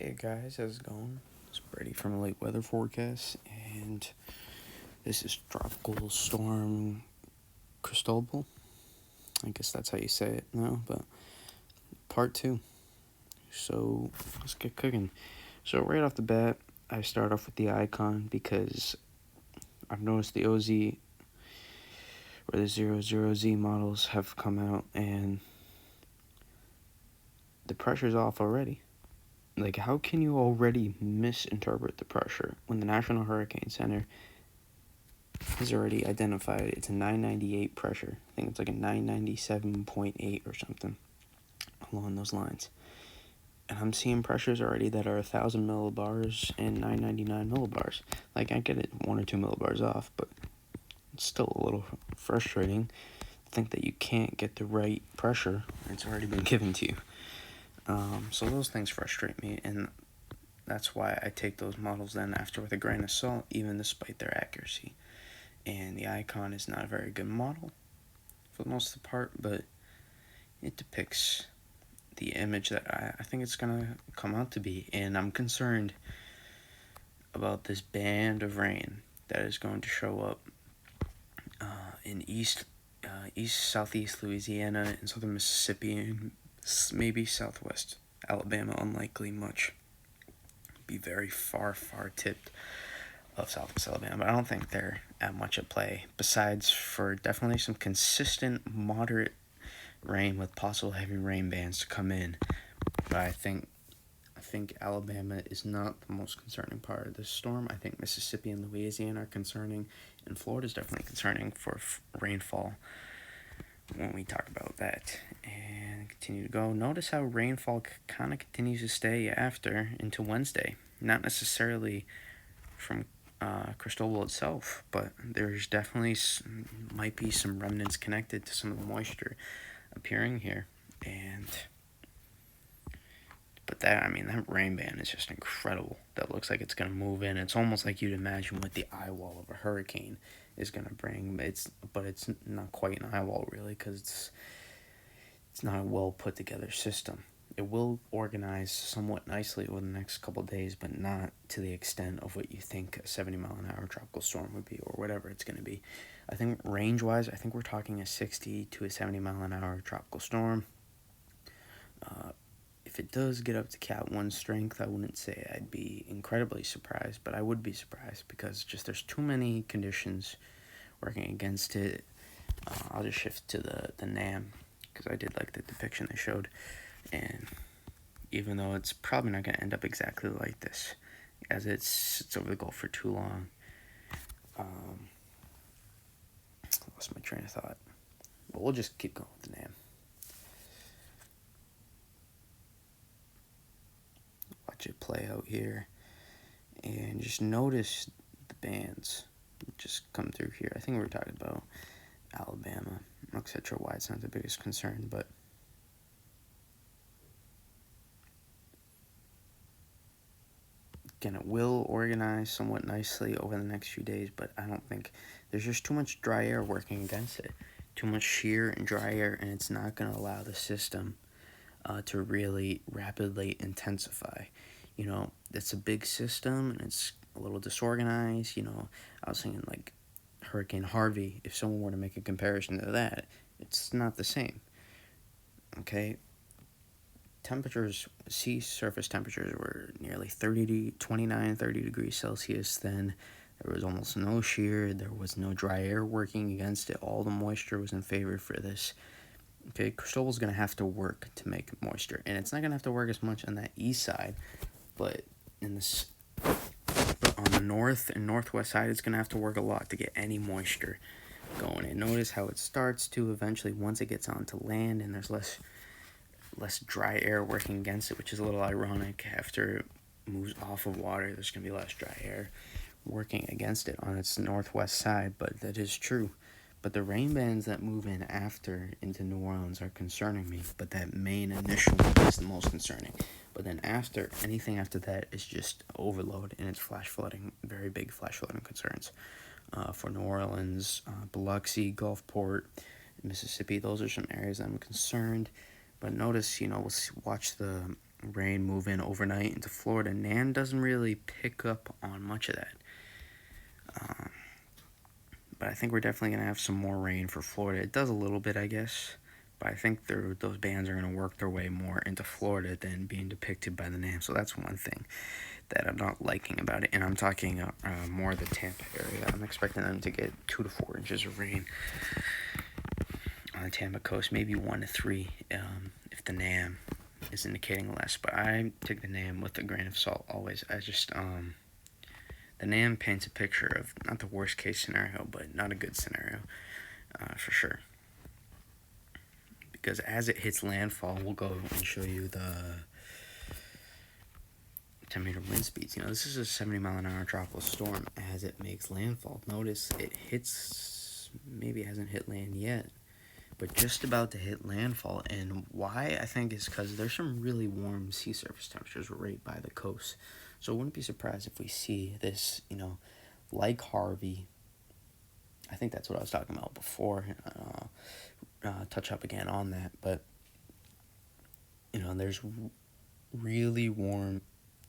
Hey guys, how's it going? It's Brady from Late Weather Forecast, and this is Tropical Storm Cristobal. I guess that's how you say it now, but part two. So let's get cooking. So right off the bat, I start off with the icon because I've noticed the OZ or the 00Z models have come out and the pressure's off already. Like, how can you already misinterpret the pressure when the National Hurricane Center has already identified it's a 998 pressure? I think it's like a 997.8 or something along those lines. And I'm seeing pressures already that are 1,000 millibars and 999 millibars. Like, I get it 1 or 2 millibars off, but it's still a little frustrating to think that you can't get the right pressure when it's already been given to you. So those things frustrate me, and that's why I take those models then after with a grain of salt, even despite their accuracy. And the icon is not a very good model for the most of the part, but it depicts the image that I think it's going to come out to be. And I'm concerned about this band of rain that is going to show up in southeast Louisiana and southern Mississippi and maybe southwest Alabama. Unlikely much. Be very far tipped of southwest Alabama, but I don't think they're at much at play, besides for definitely some consistent moderate rain with possible heavy rain bands to come in. But I think Alabama is not the most concerning part of this storm. I think Mississippi and Louisiana are concerning, and Florida is definitely concerning for rainfall when we talk about that. And continue to go. Notice how rainfall kind of continues to stay after into Wednesday. Not necessarily from Cristobal itself, but there's definitely might be some remnants connected to some of the moisture appearing here. But that rain band is just incredible. That looks like it's going to move in. It's almost like you'd imagine what the eye wall of a hurricane is going to bring. But it's not quite an eye wall, really, because it's not a well put together system. It will organize somewhat nicely over the next couple of days, but not to the extent of what you think a 70-mile-an-hour tropical storm would be, or whatever it's going to be. I think range-wise, I think we're talking a 60 to a 70-mile-an-hour tropical storm. If it does get up to Cat 1 strength, I wouldn't say I'd be incredibly surprised, but I would be surprised because just there's too many conditions working against it. I'll just shift to the NAM because I did like the depiction they showed. And even though it's probably not going to end up exactly like this, as it sits over the Gulf for too long, lost my train of thought. But we'll just keep going with the NAM. Watch it play out here, and just notice the bands just come through here. I think we were talking about Alabama. I'm not sure why it's not the biggest concern, but again, it will organize somewhat nicely over the next few days, but I don't think there's just too much dry air working against it. Too much shear and dry air, and it's not going to allow the system to really rapidly intensify. It's a big system, and it's a little disorganized. I was thinking like Hurricane Harvey. If someone were to make a comparison to that, it's not the same. Okay? Sea surface temperatures were nearly 30 degrees Celsius then. There was almost no shear. There was no dry air working against it. All the moisture was in favor for this. Okay, Cristobal's going to have to work to make moisture. And it's not going to have to work as much on that east side, but on the north and northwest side, it's going to have to work a lot to get any moisture going. And notice how it starts to eventually, once it gets onto land and there's less dry air working against it, which is a little ironic. After it moves off of water, there's going to be less dry air working against it on its northwest side, but that is true. But the rain bands that move in after into New Orleans are concerning me, but that main initial one is the most concerning. But then anything after that is just overload, and it's flash flooding, very big flash flooding concerns for New Orleans, Biloxi, Gulfport, Mississippi. Those are some areas that I'm concerned. But notice, we'll watch the rain move in overnight into Florida. Nan doesn't really pick up on much of that. But I think we're definitely going to have some more rain for Florida. It does a little bit, I guess. But I think those bands are going to work their way more into Florida than being depicted by the NAM. So that's one thing that I'm not liking about it. And I'm talking more the Tampa area. I'm expecting them to get 2 to 4 inches of rain on the Tampa coast. Maybe 1 to 3 if the NAM is indicating less. But I take the NAM with a grain of salt always. I just... the NAM paints a picture of not the worst case scenario, but not a good scenario, for sure. Because as it hits landfall, we'll go and show you the 10-meter wind speeds. This is a 70-mile-an-hour tropical storm as it makes landfall. Notice it hits, maybe it hasn't hit land yet, but just about to hit landfall. And why, I think, is because there's some really warm sea surface temperatures right by the coast. So I wouldn't be surprised if we see this, like Harvey. I think that's what I was talking about before. Touch up again on that. But, there's really warm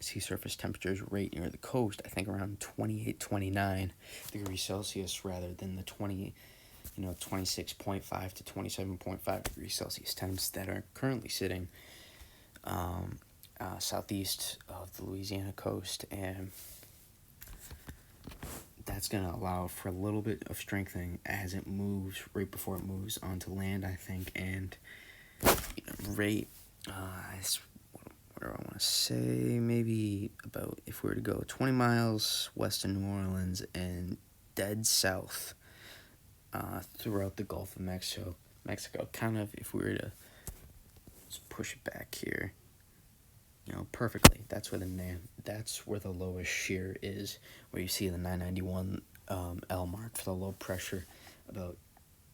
sea surface temperatures right near the coast. I think around 28, 29 degrees Celsius rather than the 26.5 to 27.5 degrees Celsius temps that are currently sitting southeast of the Louisiana coast, and that's going to allow for a little bit of strengthening as it moves, right before it moves onto land, I think, and what do I want to say, maybe about, if we were to go 20 miles west of New Orleans and dead south throughout the Gulf of Mexico, kind of, if we were to just push it back here, perfectly. That's where the lowest shear is, where you see the 991 L mark for the low pressure. About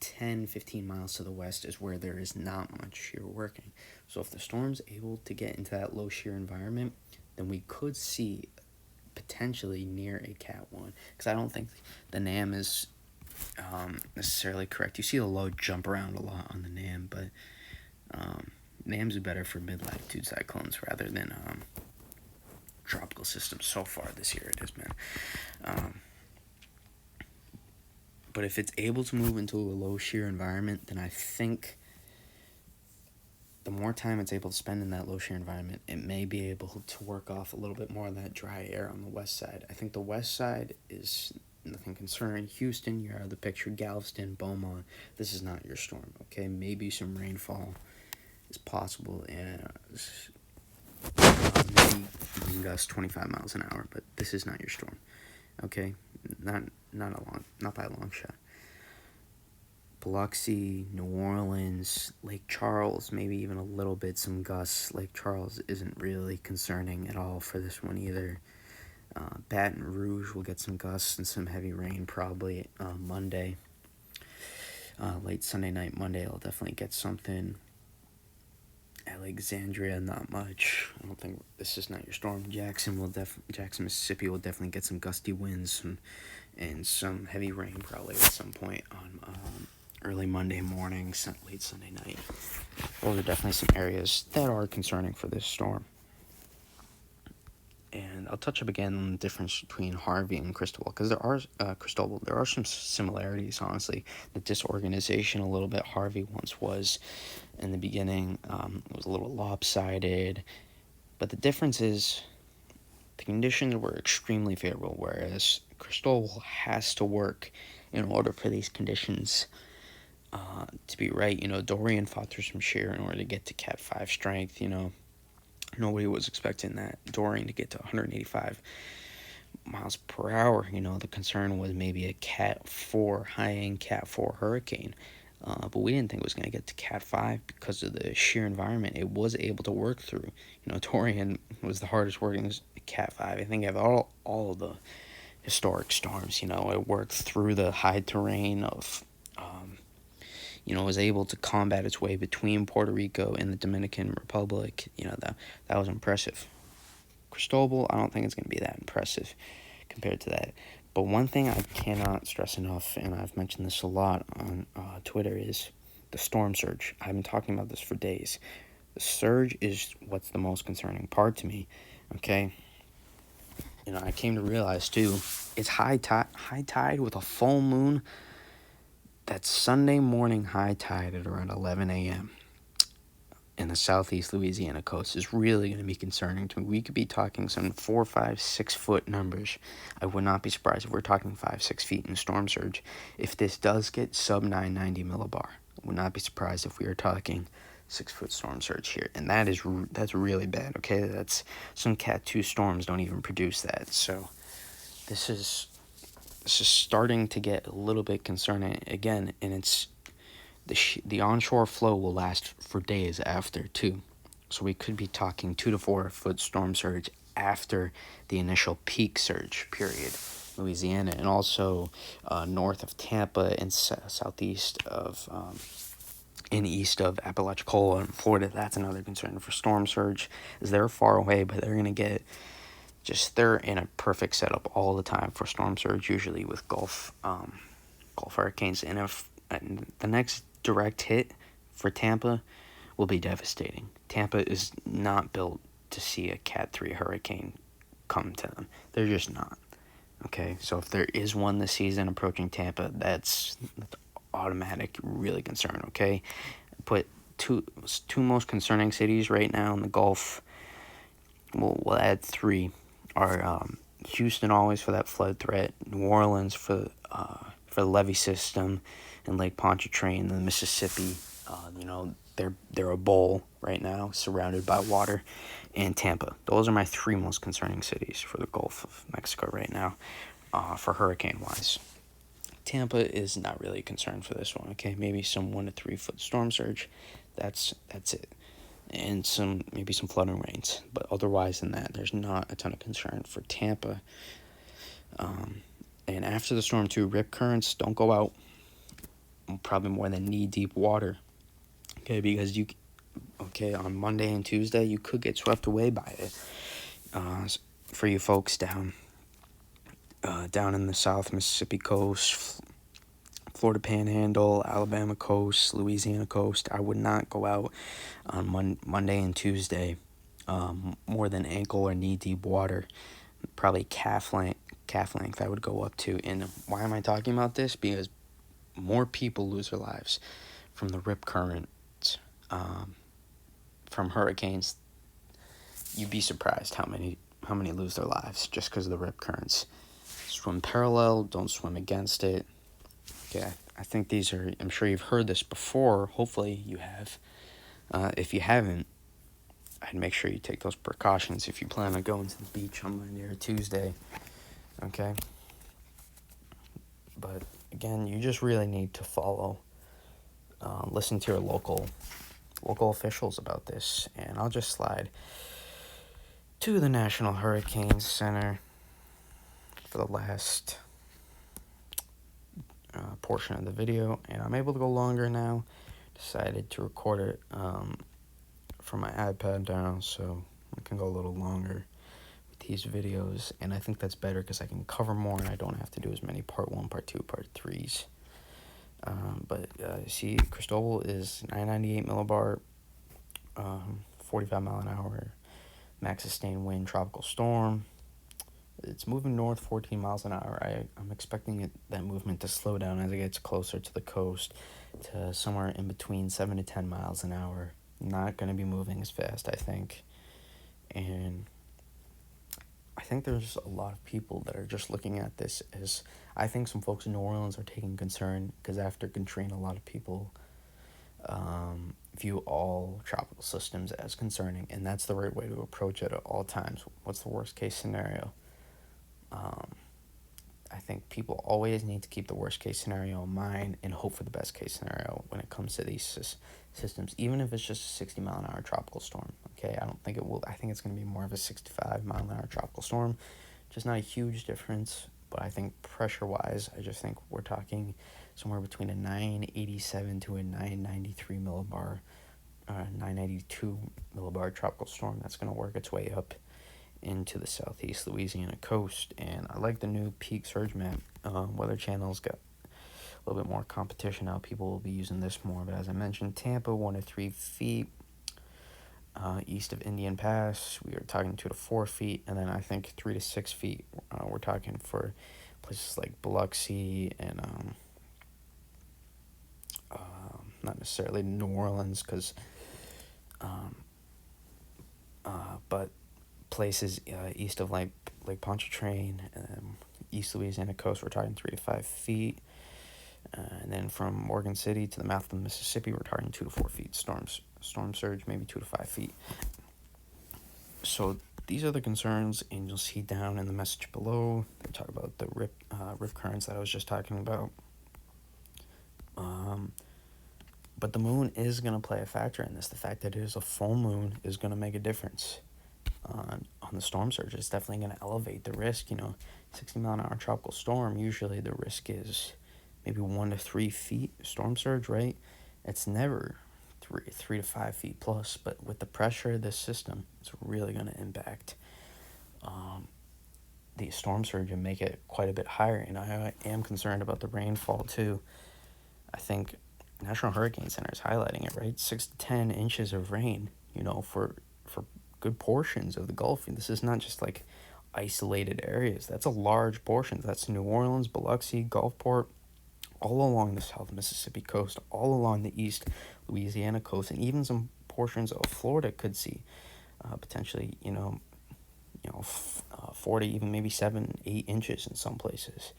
10-15 miles to the west is where there is not much shear working. So if the storm's able to get into that low shear environment, then we could see potentially near a Cat 1. Because I don't think the NAM is necessarily correct. You see the low jump around a lot on the NAM, but NAMs are better for mid-latitude cyclones rather than tropical systems. So far this year it has been. But if it's able to move into a low shear environment, then I think the more time it's able to spend in that low shear environment, it may be able to work off a little bit more of that dry air on the west side. I think the west side is nothing concerning. Houston, you're out of the picture. Galveston, Beaumont, this is not your storm, okay? Maybe some rainfall is possible, and maybe gusts 25 miles an hour, but this is not your storm, okay? Not by a long shot. Biloxi, New Orleans, Lake Charles, maybe even a little bit some gusts. Lake Charles isn't really concerning at all for this one either. Baton Rouge will get some gusts and some heavy rain probably Monday. Late Sunday night, Monday, I'll definitely get something. Alexandria, not much. I don't think this is not your storm. Jackson, Mississippi will definitely get some gusty winds and some heavy rain probably at some point on early Monday morning, late Sunday night. Those are definitely some areas that are concerning for this storm. And I'll touch up again on the difference between Harvey and Cristobal, because there are some similarities, honestly. The disorganization a little bit. Harvey once was in the beginning. It was a little lopsided. But the difference is the conditions were extremely favorable, whereas Cristobal has to work in order for these conditions to be right. Dorian fought through some shear in order to get to Cat 5 strength, Nobody was expecting that Dorian to get to 185 miles per hour. The concern was maybe a Cat 4, high-end Cat 4 hurricane. But we didn't think it was going to get to Cat 5 because of the sheer environment it was able to work through. Dorian was the hardest working Cat 5. I think of all of the historic storms, it worked through the high terrain of... was able to combat its way between Puerto Rico and the Dominican Republic. That was impressive. Cristobal, I don't think it's going to be that impressive compared to that. But one thing I cannot stress enough, and I've mentioned this a lot on Twitter, is the storm surge. I've been talking about this for days. The surge is what's the most concerning part to me, okay? I came to realize, too, it's high tide with a full moon. That's Sunday morning high tide at around 11 a.m. in the southeast Louisiana coast is really going to be concerning to me. We could be talking some 4, 5, 6 foot numbers. I would not be surprised if we're talking 5, 6 feet in storm surge. If this does get sub 990 millibar, I would not be surprised if we are talking 6-foot storm surge here, and that's really bad. Okay, that's some Cat 2 storms don't even produce that. So this is starting to get a little bit concerning again, and it's the onshore flow will last for days after too. So we could be talking 2 to 4 foot storm surge after the initial peak surge period. Louisiana, and also north of Tampa and southeast of and east of Apalachicola and Florida. That's another concern for storm surge, is they're far away, but they're going to get they're in a perfect setup all the time for storm surge, usually with Gulf hurricanes. And if the next direct hit for Tampa will be devastating. Tampa is not built to see a Cat 3 hurricane come to them. They're just not. Okay, so if there is one this season approaching Tampa, that's automatic, really concern. Okay, put two most concerning cities right now in the Gulf. We'll add 3. Are Houston always for that flood threat, New Orleans for the levee system, and Lake Pontchartrain, the Mississippi. They're a bowl right now, surrounded by water, and Tampa. Those are my 3 most concerning cities for the Gulf of Mexico right now, for hurricane-wise. Tampa is not really concerned for this one. Okay, maybe some 1 to 3 foot storm surge. That's it, and maybe some flooding rains. But otherwise than that, there's not a ton of concern for Tampa. And after the storm too, rip currents don't go out. Probably more than knee-deep water. Okay, because on Monday and Tuesday, you could get swept away by it. For you folks down in the South Mississippi coast, Florida Panhandle, Alabama coast, Louisiana coast, I would not go out on Monday and Tuesday. More than ankle or knee-deep water, probably calf length I would go up to. And why am I talking about this? Because more people lose their lives from the rip current, from hurricanes. You'd be surprised how many lose their lives just because of the rip currents. Swim parallel, don't swim against it. Okay, I think I'm sure you've heard this before. Hopefully you have. If you haven't, I'd make sure you take those precautions if you plan on going to the beach on Monday or Tuesday. Okay? But again, you just really need to listen to your local officials about this. And I'll just slide to the National Hurricane Center for the last portion of the video, and I'm able to go longer now. Decided to record it from my iPad now, so I can go a little longer with these videos, and I think that's better because I can cover more and I don't have to do as many part 1, part 2, part 3s. But see, Cristobal is 998 millibar, 45 mile an hour, max sustained wind, tropical storm. It's moving north 14 miles an hour. I'm expecting that movement to slow down as it gets closer to the coast, to somewhere in between 7 to 10 miles an hour. Not going to be moving as fast, I think. And I think there's a lot of people that are just looking at this as, I think some folks in New Orleans are taking concern, because after Katrina, a lot of people view all tropical systems as concerning, and that's the right way to approach it at all times. What's the worst case scenario? I think people always need to keep the worst case scenario in mind and hope for the best case scenario when it comes to these systems, even if it's just a 60 mile an hour tropical storm. Okay, I don't think it will. I think it's going to be more of a 65 mile an hour tropical storm, just not a huge difference. But I think pressure wise, I just think we're talking somewhere between a 987 to a 993 millibar, 992 millibar tropical storm that's going to work its way up into the southeast Louisiana coast. And I like the new peak surge map. Weather Channel's got a little bit more competition now. People will be using this more. But as I mentioned, Tampa 1 to 3 feet. east of Indian Pass, we are talking 2 to 4 feet, and then I think 3 to 6 feet. We're talking for places like Biloxi and not necessarily New Orleans, but places east of Lake Pontchartrain, East Louisiana coast, we're talking 3 to 5 feet. And then from Morgan City to the mouth of the Mississippi, we're talking 2 to 4 feet. Storm surge, maybe 2 to 5 feet. So these are the concerns, and you'll see down in the message below, they talk about the rip currents that I was just talking about. But the moon is going to play a factor in this. The fact that it is a full moon is going to make a difference on the storm surge. It's definitely going to elevate the risk. 60-mile-an-hour tropical storm, usually the risk is maybe 1 to 3 feet storm surge, right? It's never 3 to 5 feet plus, but with the pressure of this system, it's really going to impact the storm surge and make it quite a bit higher. And I am concerned about the rainfall too. I think National Hurricane Center is highlighting it, right? 6 to 10 inches of rain, for good portions of the Gulf. And this is not just like isolated areas. That's a large portion. That's New Orleans, Biloxi, Gulfport, all along the South Mississippi coast, all along the East Louisiana coast, and even some portions of Florida could see potentially, 40, even maybe 7, 8 inches in some places.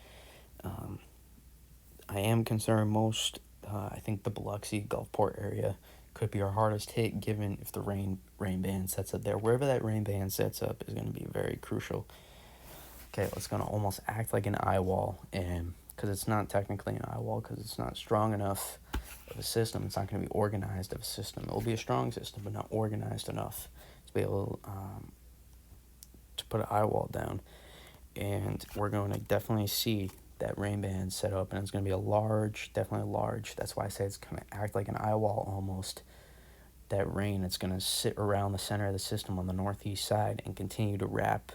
I am concerned most. I think the Biloxi, Gulfport area could be our hardest hit, given if the rain band sets up there. Wherever that rain band sets up is going to be very crucial. Okay, it's going to almost act like an eye wall, and because it's not technically an eye wall, because it's not strong enough of a system, it's not going to be organized of a system. It will be a strong system, but not organized enough to be able to put an eye wall down. And we're going to definitely see that rain band set up, and it's going to be definitely large. That's why I say it's going to act like an eye wall almost. That rain, it's going to sit around the center of the system on the northeast side and continue to wrap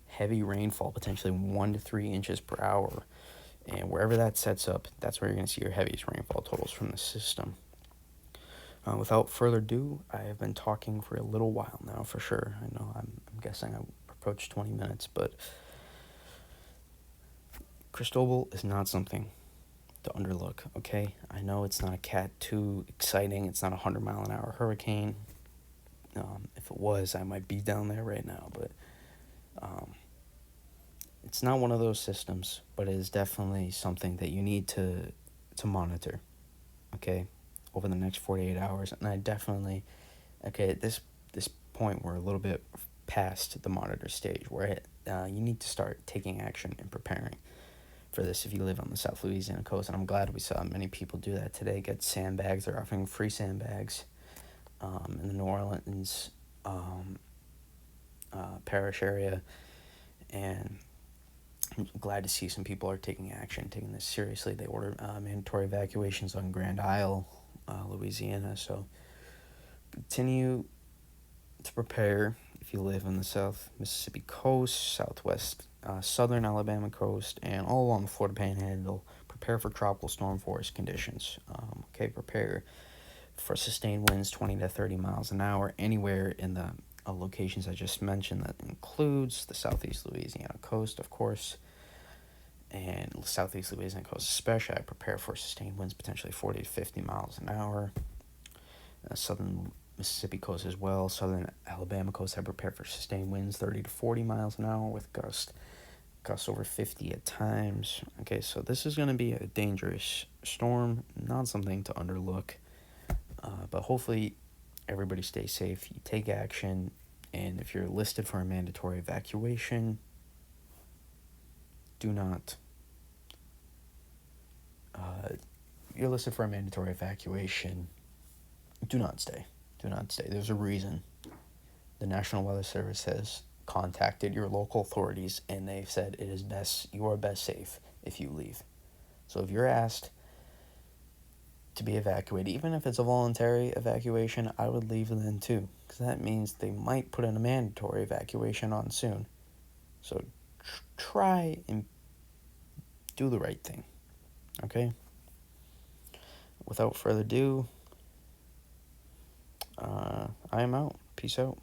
heavy rainfall, potentially 1 to 3 inches per hour. And wherever that sets up, that's where you're going to see your heaviest rainfall totals from the system. Without further ado, I have been talking for a little while now, for sure. I know I'm guessing I approached 20 minutes, but Cristobal is not something to underlook, okay? I know it's not a Cat 2 exciting. It's not a 100-mile-an-hour hurricane. If it was, I might be down there right now, but it's not one of those systems, but it is definitely something that you need to monitor, okay, over the next 48 hours. And I definitely, okay, at this point, we're a little bit past the monitor stage, where you need to start taking action and preparing for this if you live on the South Louisiana coast. And I'm glad we saw many people do that today, get sandbags. They're offering free sandbags in the New Orleans parish area, and I'm glad to see some people are taking action, taking this seriously. They ordered mandatory evacuations on Grand Isle, Louisiana, so continue to prepare if you live on the South Mississippi coast, southwest southern Alabama coast, and all along the Florida Panhandle. Prepare for tropical storm force conditions. Prepare for sustained winds 20 to 30 miles an hour anywhere in the locations I just mentioned. That includes the southeast Louisiana coast, of course, and southeast Louisiana coast especially. I prepare for sustained winds potentially 40 to 50 miles an hour. Southern Mississippi coast as well. Southern Alabama coast, I prepare for sustained winds 30 to 40 miles an hour with gusts over 50 at times. Okay, so this is going to be a dangerous storm, not something to underlook. But hopefully everybody stays safe, you take action, and if you're listed for a mandatory evacuation, do not. You're listed for a mandatory evacuation, do not stay. Do not stay. There's a reason. The National Weather Service has contacted your local authorities, and they've said it is best, you are best safe if you leave. So if you're asked to be evacuated, even if it's a voluntary evacuation, I would leave then too, because that means they might put in a mandatory evacuation on soon. So try and do the right thing, okay? Without further ado, I am out. Peace out.